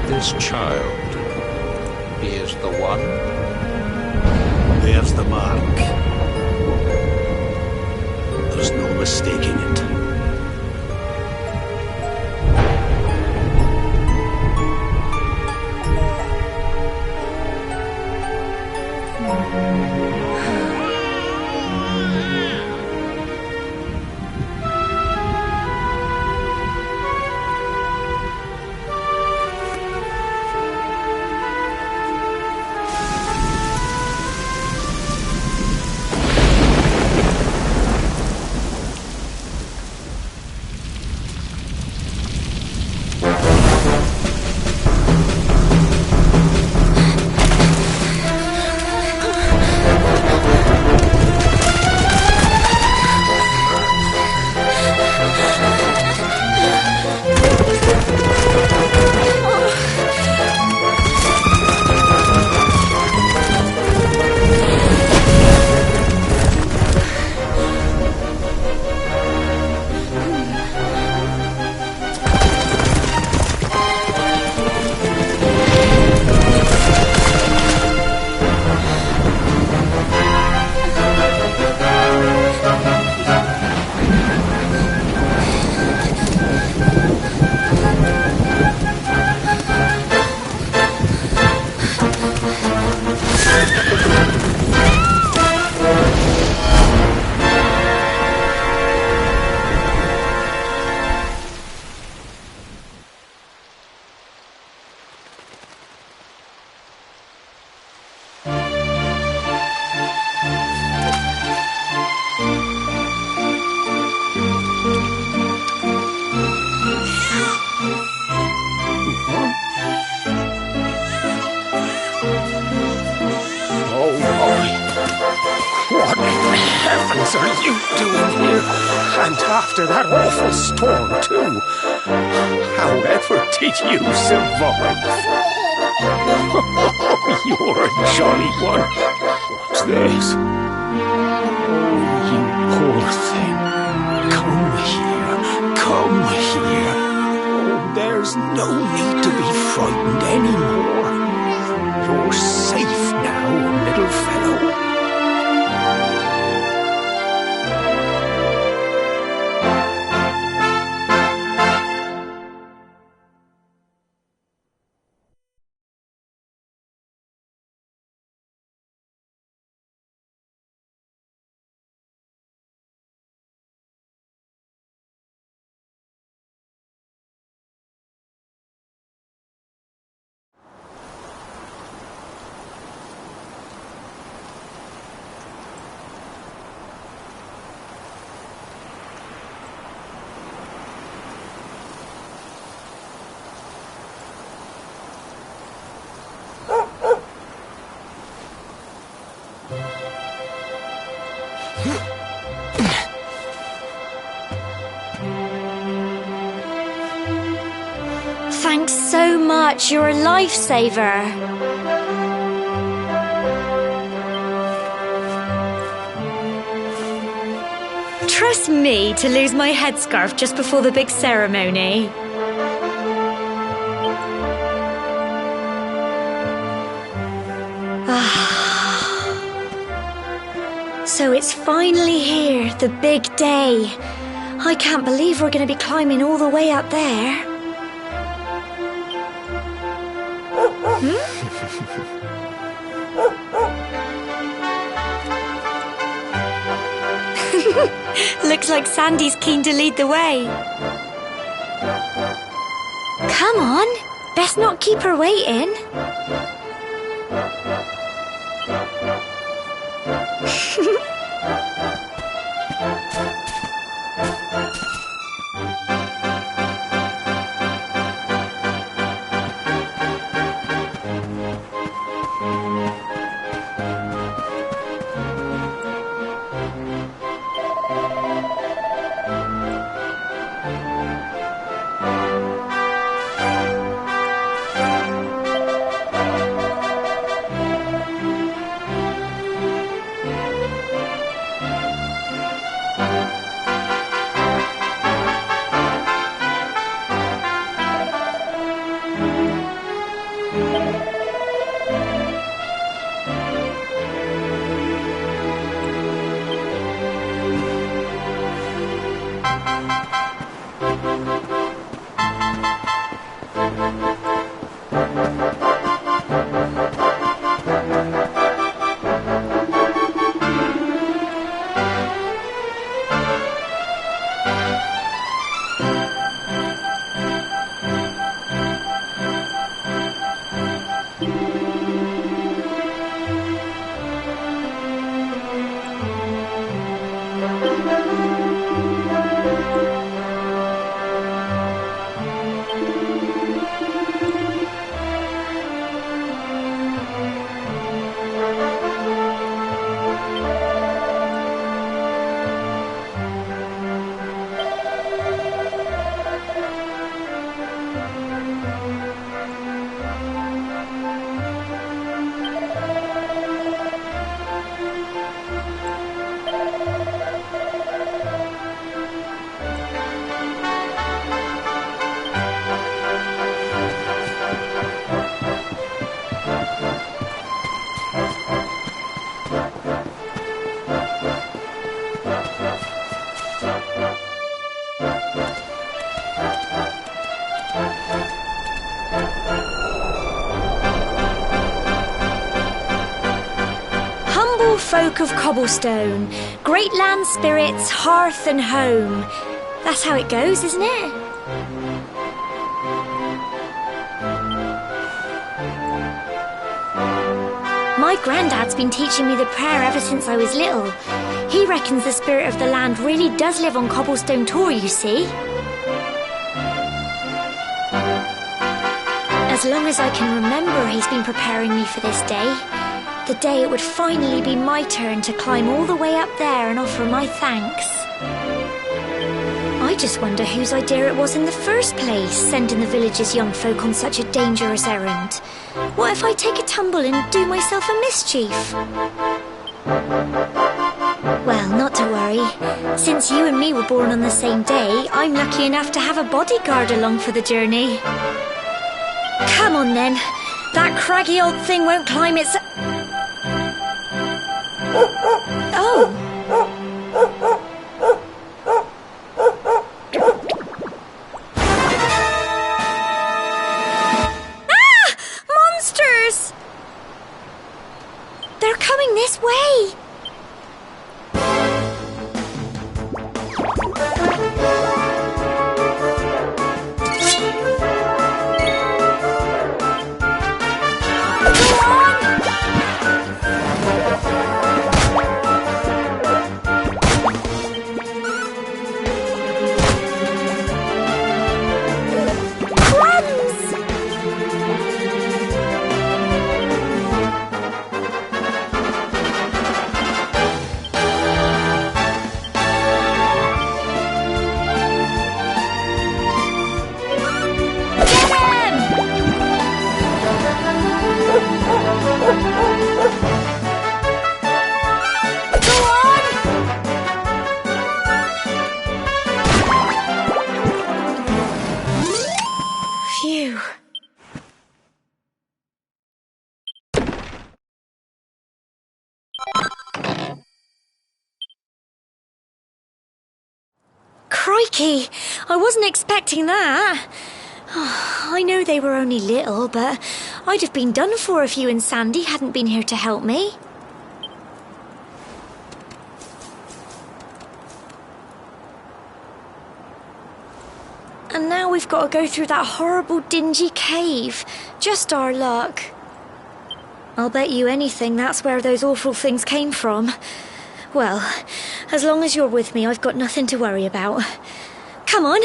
This child, he is the one? There's the mark. There's no mistaking it. What in heavens are you doing here? And after that awful storm, too. However did you survive? You're a jolly one. What's this? Oh, you poor thing. Come here. Come here. Oh, there's no need to be frightened anymore. You're safe now, little fellow. Thanks so much, you're a lifesaver. Trust me to lose my headscarf just before the big ceremony. So it's finally here, the big day. I can't believe we're going to be climbing all the way up there. Looks like Sandy's keen to lead the way. Come on, best not keep her waiting. Folk of Cobblestone, great land spirits, hearth and home. That's how it goes, isn't it? My granddad's been teaching me the prayer ever since I was little. He reckons the spirit of the land really does live on Cobblestone Tor, you see. As long as I can remember, he's been preparing me for this day. The day it would finally be my turn to climb all the way up there and offer my thanks. I just wonder whose idea it was in the first place, sending the village's young folk on such a dangerous errand. What if I take a tumble and do myself a mischief? Well, not to worry. Since you and me were born on the same day, I'm lucky enough to have a bodyguard along for the journey. Come on then. That craggy old thing won't climb its... Oh! Ah! Monsters! They're coming this way! Phew. Crikey! I wasn't expecting that. I know they were only little, but I'd have been done for if you and Sandy hadn't been here to help me. And now we've got to go through that horrible dingy cave. Just our luck. I'll bet you anything that's where those awful things came from. Well, as long as you're with me, I've got nothing to worry about. Come on,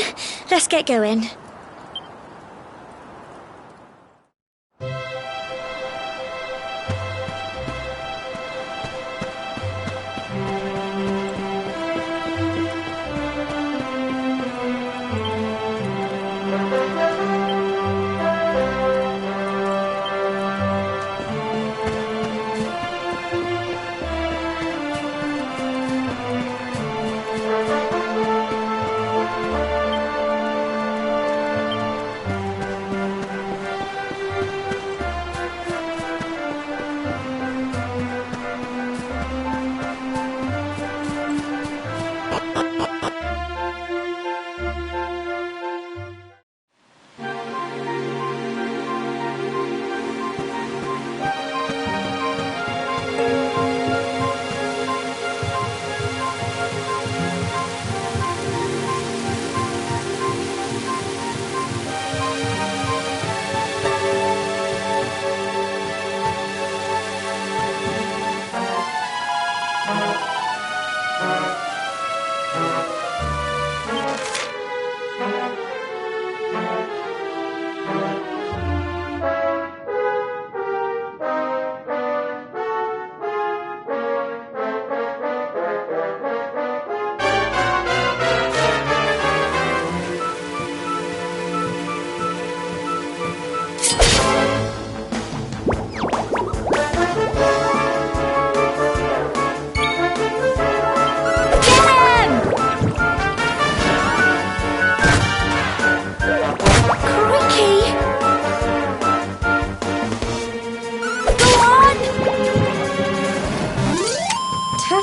let's get going.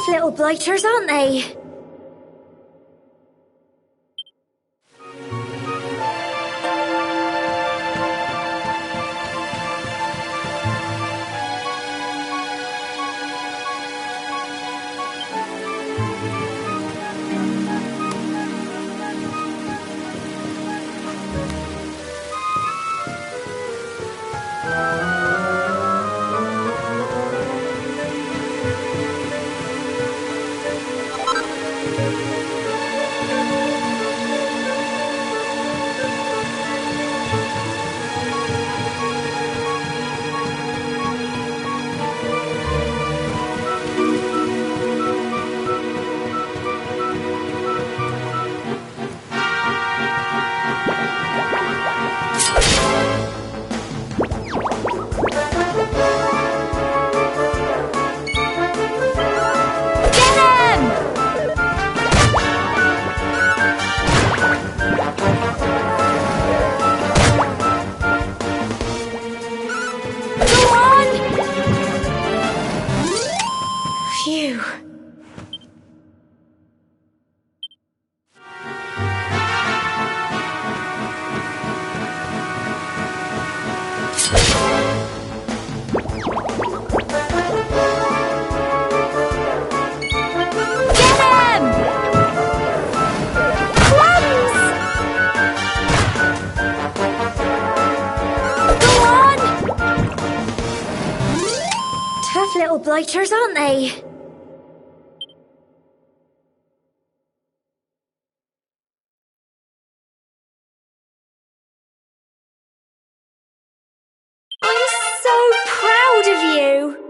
Little blighters, aren't they? Phew. Tough little blighters, aren't they? I'm so proud of you!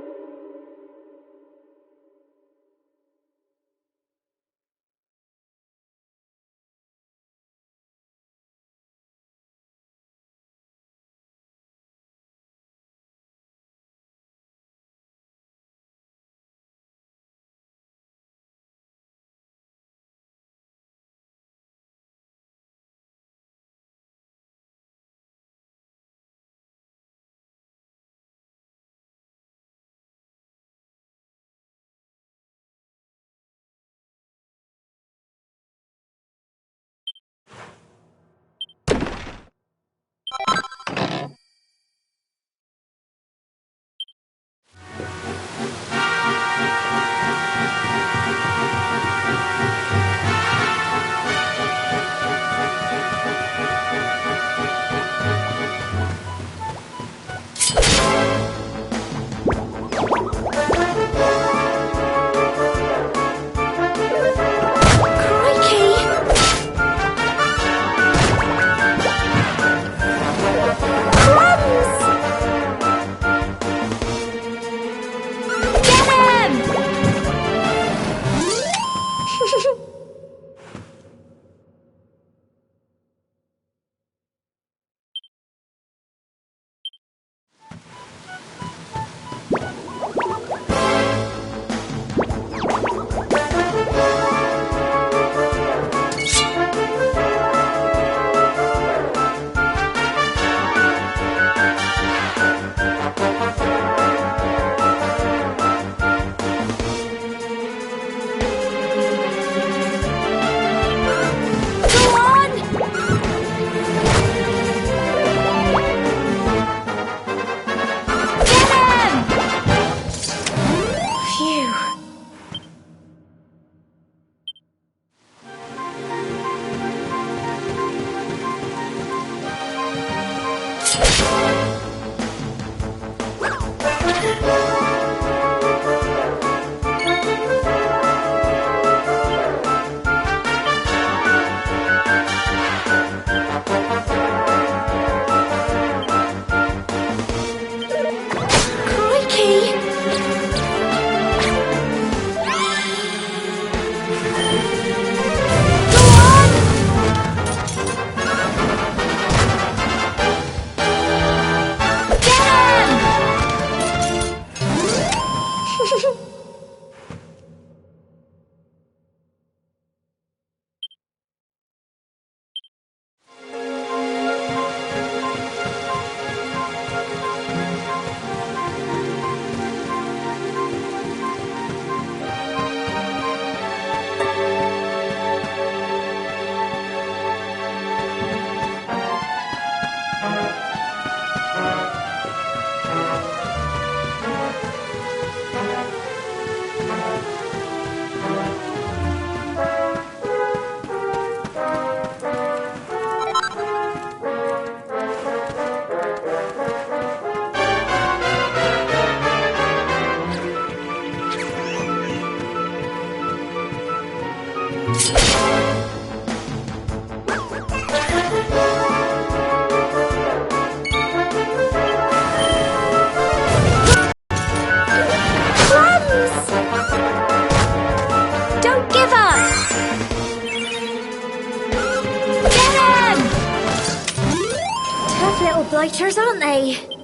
Blighters, aren't they?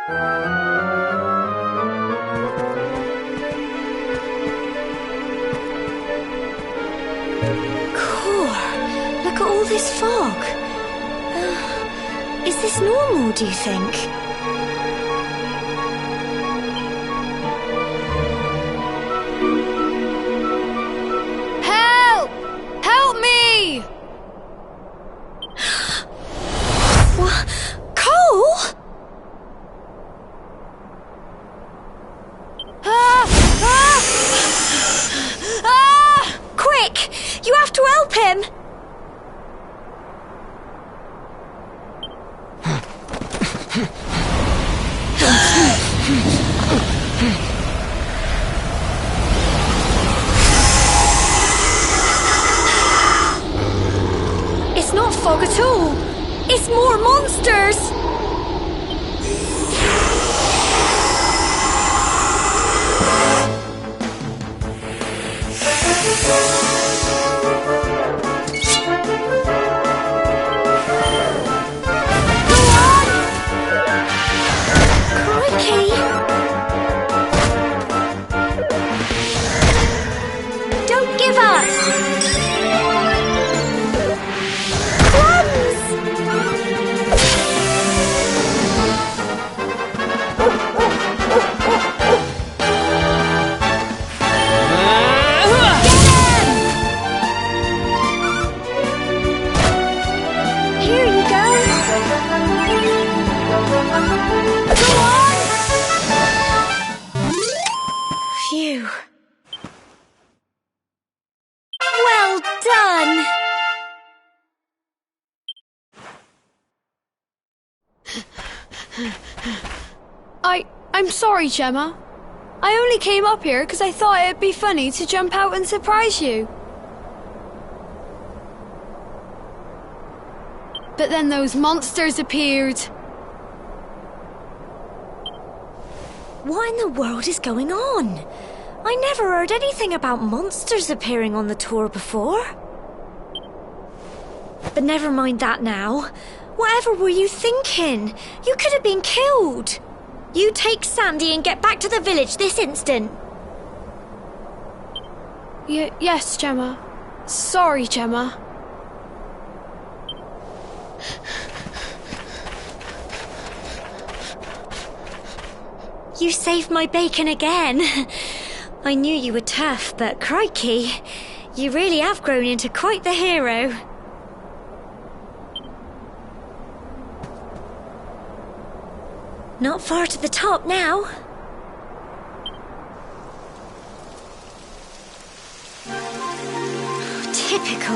Look at all this fog. Is this normal, do you think? Help! Help me! What? Cole? Ah! Ah! Ah! Quick! You have to help him! It's not fog at all. It's more monsters. Go on! Crikey! Don't give up! Here you go. Go on. Phew. Well done. I'm sorry, Gemma. I only came up here because I thought it'd be funny to jump out and surprise you. But then those monsters appeared. What in the world is going on? I never heard anything about monsters appearing on the tour before. But never mind that now. Whatever were you thinking? You could have been killed. You take Sandy and get back to the village this instant. Yes, Gemma. Sorry, Gemma. You saved my bacon again. I knew you were tough, but crikey, you really have grown into quite the hero. Not far to the top now. Typical.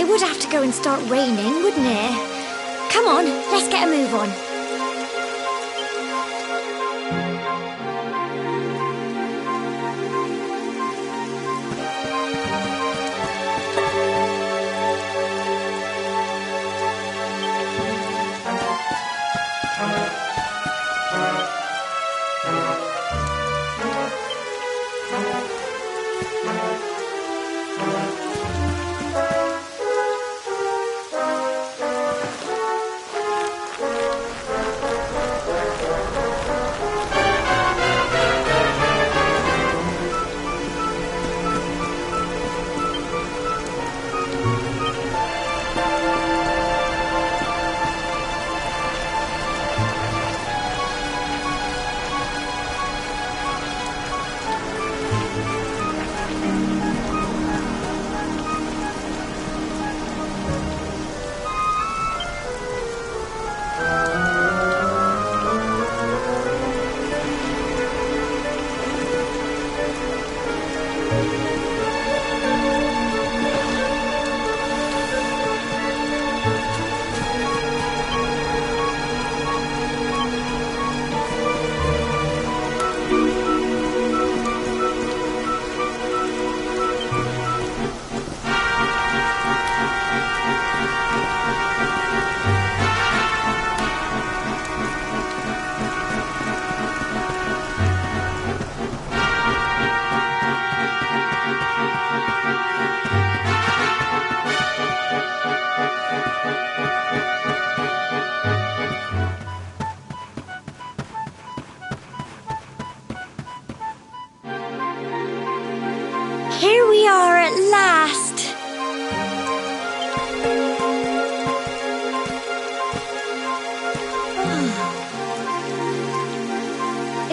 It would have to go and start raining, wouldn't it? Come on, let's get a move on.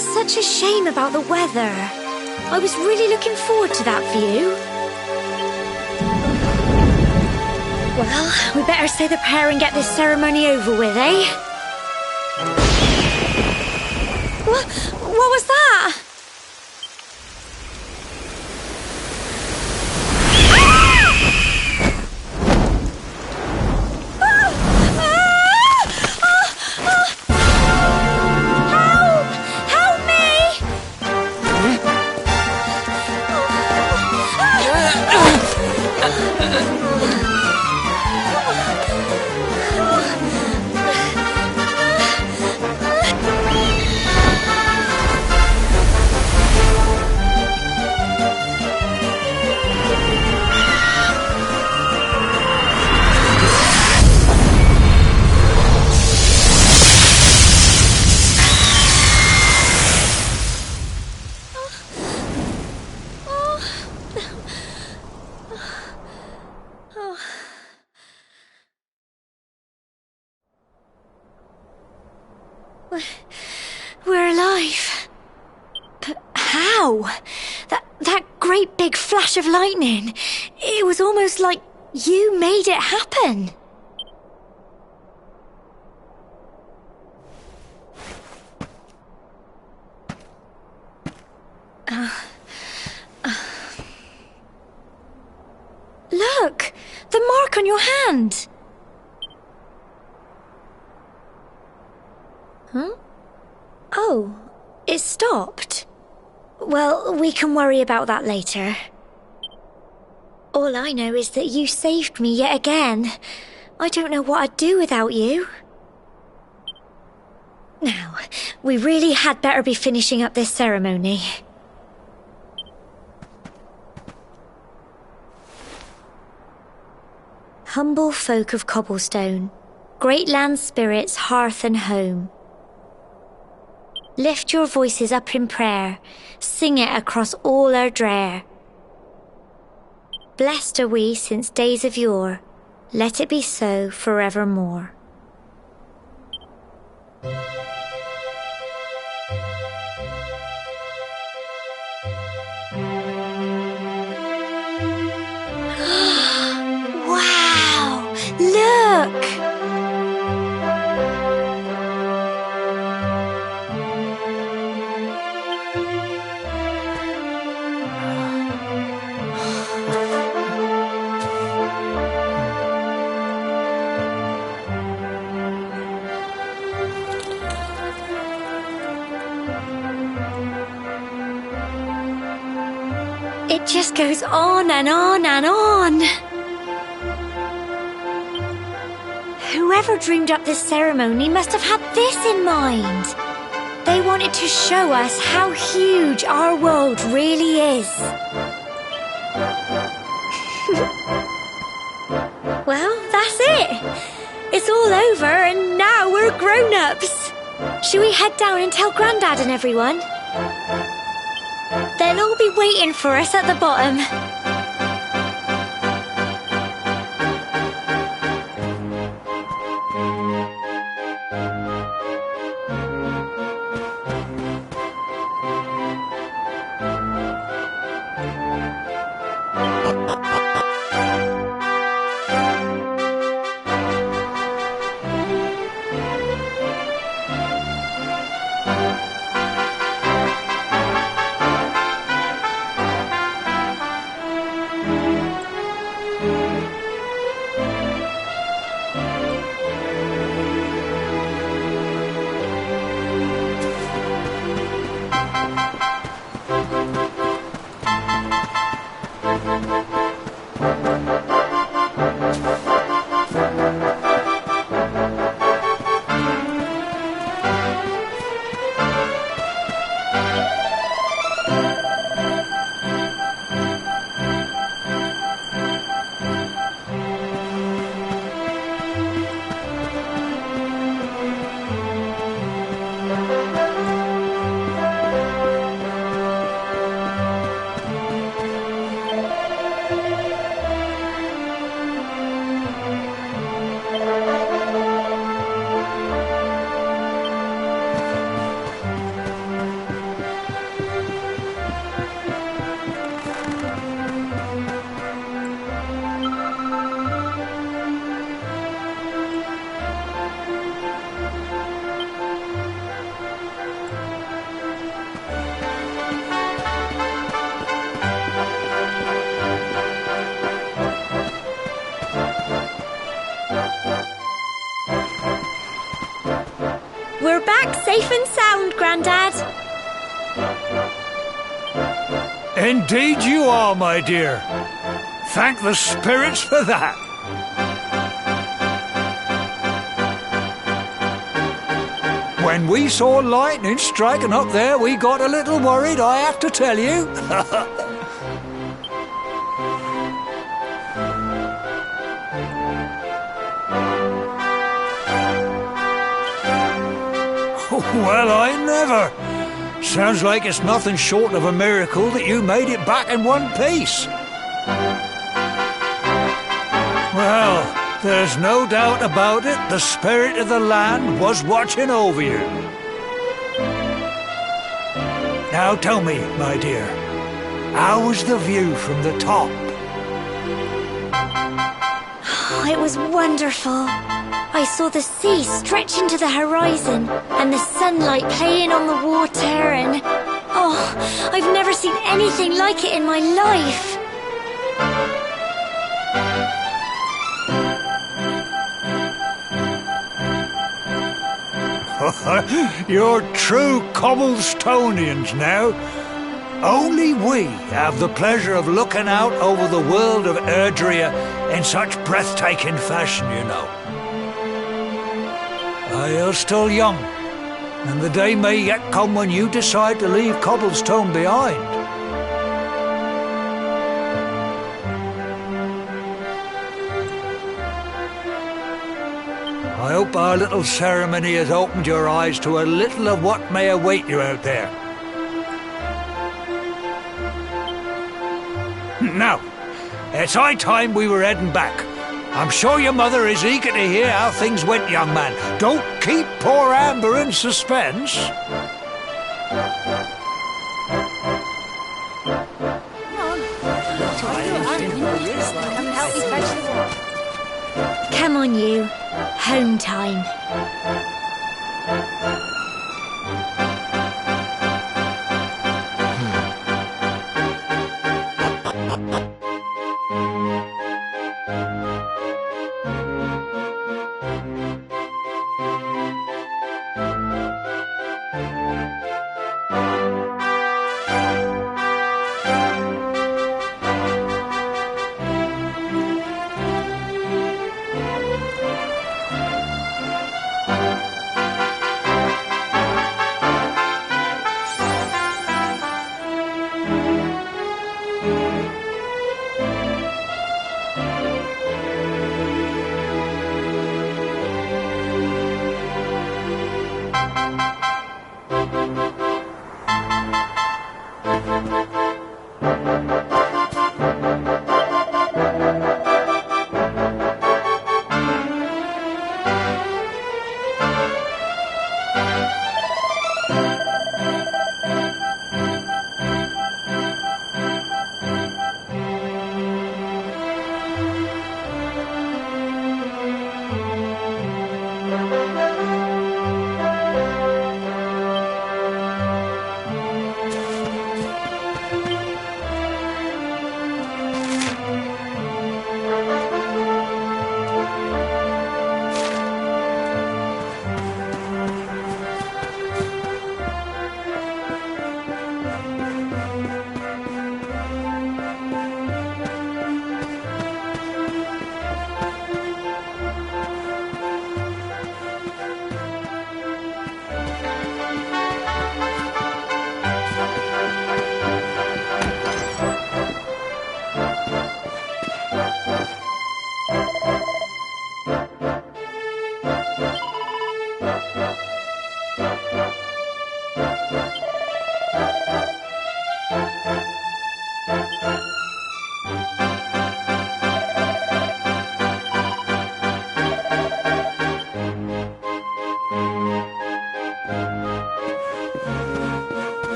Such a shame about the weather. I was really looking forward to that view. Well, we better say the prayer and get this ceremony over with, eh? What was that? We're alive. But how? That great big flash of lightning. It was almost like you made it happen. Look! The mark on your hand! Huh? Oh, it stopped. Well, we can worry about that later. All I know is that you saved me yet again. I don't know what I'd do without you. Now, we really had better be finishing up this ceremony. Humble folk of Cobblestone, great land spirits, hearth and home. Lift your voices up in prayer, sing it across all our drear. Blessed are we since days of yore, let it be so forevermore. Wow! Look! It just goes on and on and on. Whoever dreamed up this ceremony must have had this in mind. They wanted to show us how huge our world really is. Well, that's it. It's all over and now we're grown-ups. Shall we head down and tell Grandad and everyone? They'll all be waiting for us at the bottom. We're back safe and sound, Grandad. Indeed you are, my dear. Thank the spirits for that. When we saw lightning striking up there, we got a little worried, I have to tell you. Well, I never. Sounds like it's nothing short of a miracle that you made it back in one piece. Well, there's no doubt about it, the spirit of the land was watching over you. Now tell me, my dear, how was the view from the top? It was wonderful. I saw the sea stretch into the horizon and the sunlight playing on the water and... Oh, I've never seen anything like it in my life. You're true Cobblestonians now. Only we have the pleasure of looking out over the world of Erdrea in such breathtaking fashion, you know. You're still young, and the day may yet come when you decide to leave Cobblestone behind. I hope our little ceremony has opened your eyes to a little of what may await you out there. Now, it's high time we were heading back. I'm sure your mother is eager to hear how things went, young man. Don't keep poor Amber in suspense. Come on, you. Home time.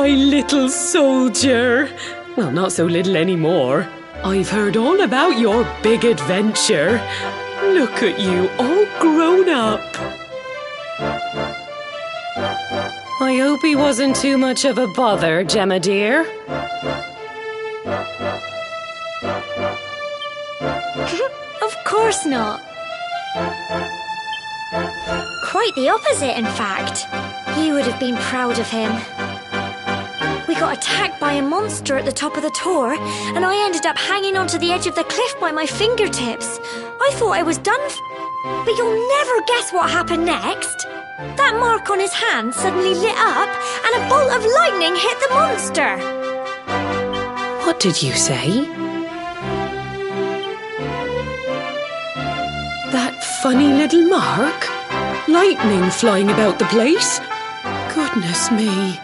my little soldier. Well, not so little anymore. I've heard all about your big adventure. Look at you, all grown up. I hope he wasn't too much of a bother, Gemma dear. Of course not. Quite the opposite, in fact. You would have been proud of him. We got attacked by a monster at the top of the tor, and I ended up hanging onto the edge of the cliff by my fingertips. I thought I was done, but you'll never guess what happened next. That mark on his hand suddenly lit up, and a bolt of lightning hit the monster. What did you say? That funny little mark? Lightning flying about the place? Goodness me.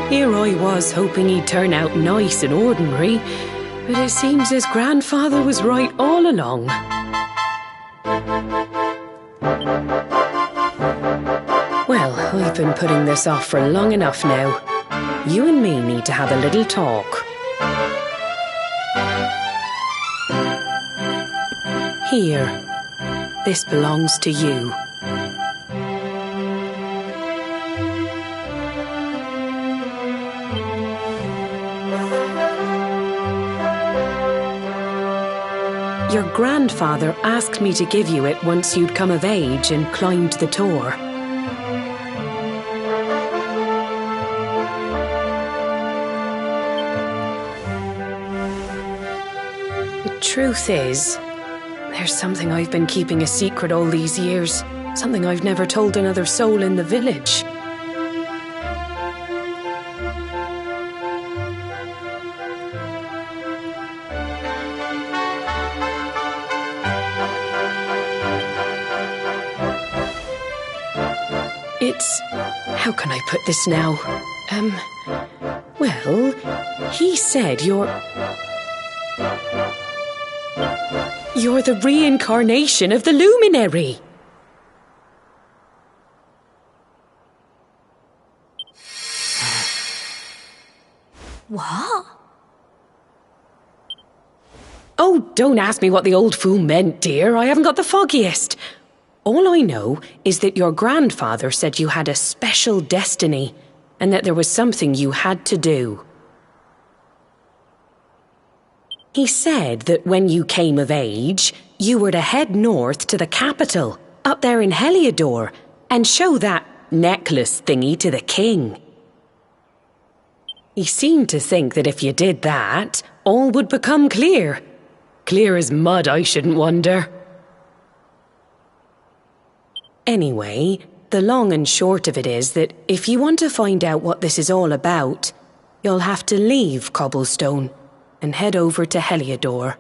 Here I was hoping he'd turn out nice and ordinary, but it seems his grandfather was right all along. Well, I've been putting this off for long enough now. You and me need to have a little talk. Here, this belongs to you. Your grandfather asked me to give you it once you'd come of age and climbed the tor. The truth is, there's something I've been keeping a secret all these years. Something I've never told another soul in the village. It's... how can I put this now? Well, he said you're the reincarnation of the luminary. What? Oh, don't ask me what the old fool meant, dear. I haven't got the foggiest. All I know is that your grandfather said you had a special destiny and that there was something you had to do. He said that when you came of age, you were to head north to the capital, up there in Heliodor, and show that necklace thingy to the king. He seemed to think that if you did that, all would become clear. Clear as mud, I shouldn't wonder. Anyway, the long and short of it is that if you want to find out what this is all about, you'll have to leave Cobblestone and head over to Heliodor.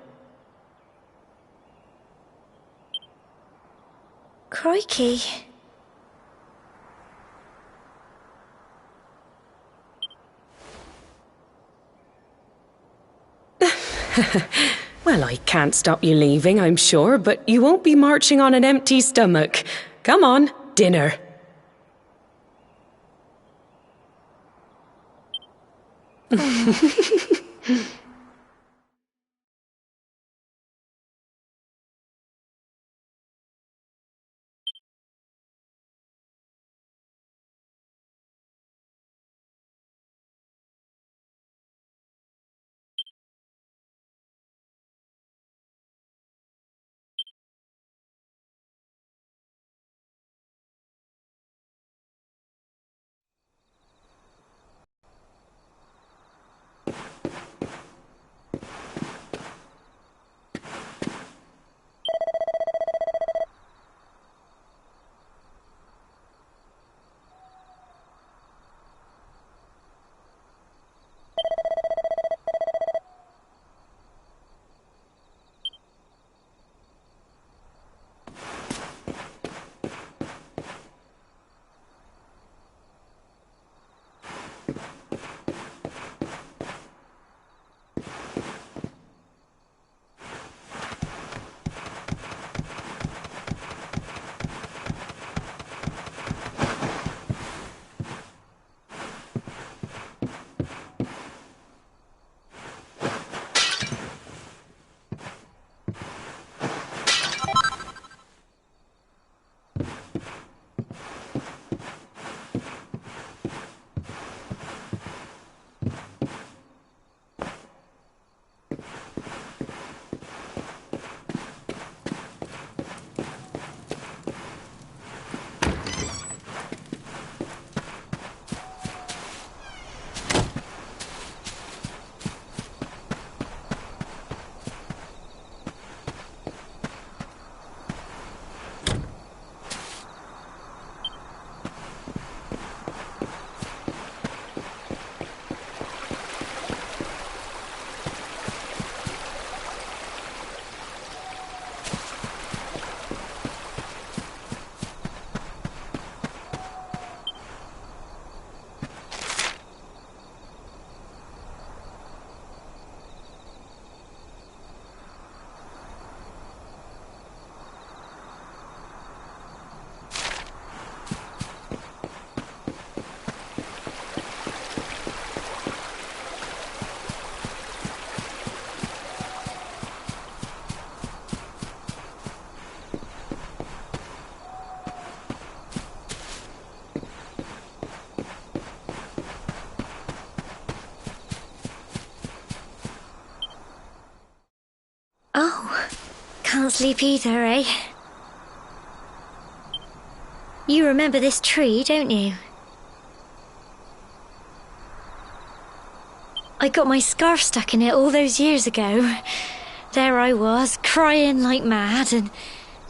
Crikey. Well, I can't stop you leaving, I'm sure, but you won't be marching on an empty stomach. Come on, dinner. can't sleep either, eh? You remember this tree, don't you? I got my scarf stuck in it all those years ago. There I was, crying like mad, and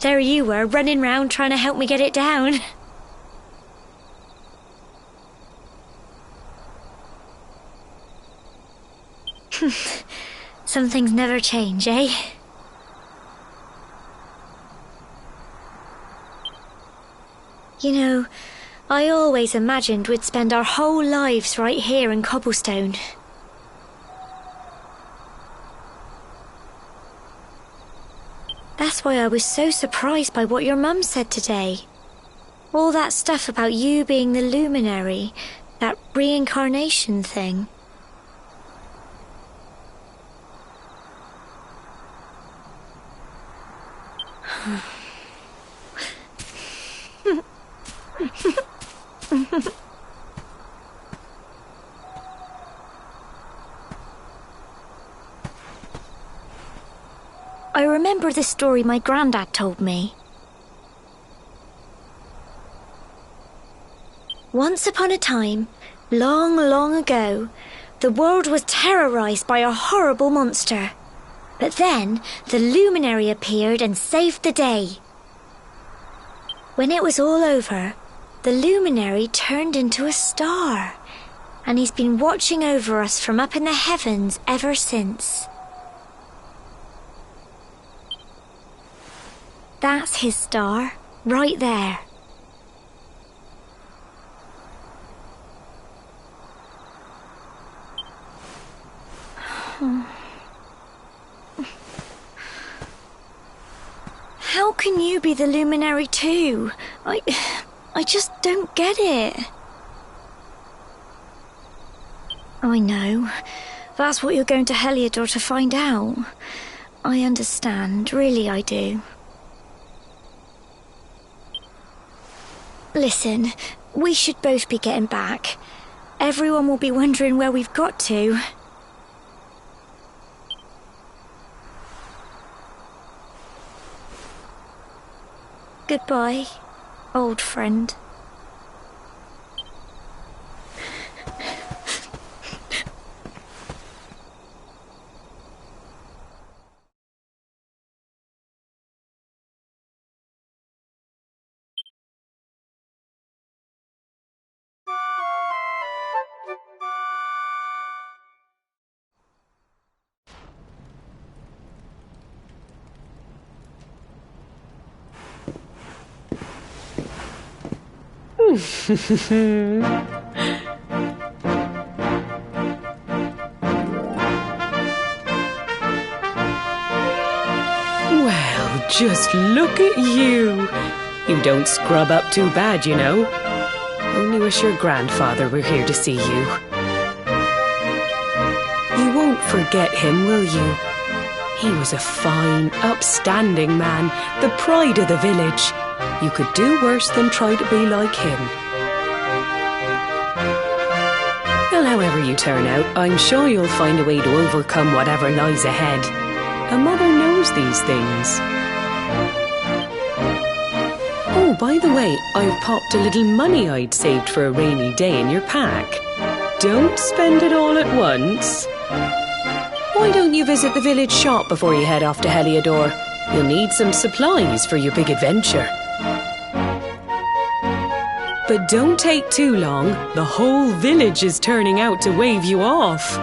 there you were, running round trying to help me get it down. Some things never change, eh? You know, I always imagined we'd spend our whole lives right here in Cobblestone. That's why I was so surprised by what your mum said today. All that stuff about you being the luminary, that reincarnation thing. I remember the story my granddad told me. Once upon a time, long, long ago, the world was terrorized by a horrible monster. But then, the luminary appeared and saved the day. When it was all over, the luminary turned into a star, and he's been watching over us from up in the heavens ever since. That's his star, right there. How can you be the luminary too? I just don't get it. I know. That's what you're going to Heliodor to find out. I understand, really I do. Listen, we should both be getting back. Everyone will be wondering where we've got to. Goodbye, old friend. Well, just look at you. You don't scrub up too bad, you know. Only wish your grandfather were here to see you. You won't forget him, will you? He was a fine, upstanding man, the pride of the village. You could do worse than try to be like him. Well, however you turn out, I'm sure you'll find a way to overcome whatever lies ahead. A mother knows these things. Oh, by the way, I've popped a little money I'd saved for a rainy day in your pack. Don't spend it all at once. Why don't you visit the village shop before you head off to Heliodor? You'll need some supplies for your big adventure. But don't take too long. The whole village is turning out to wave you off.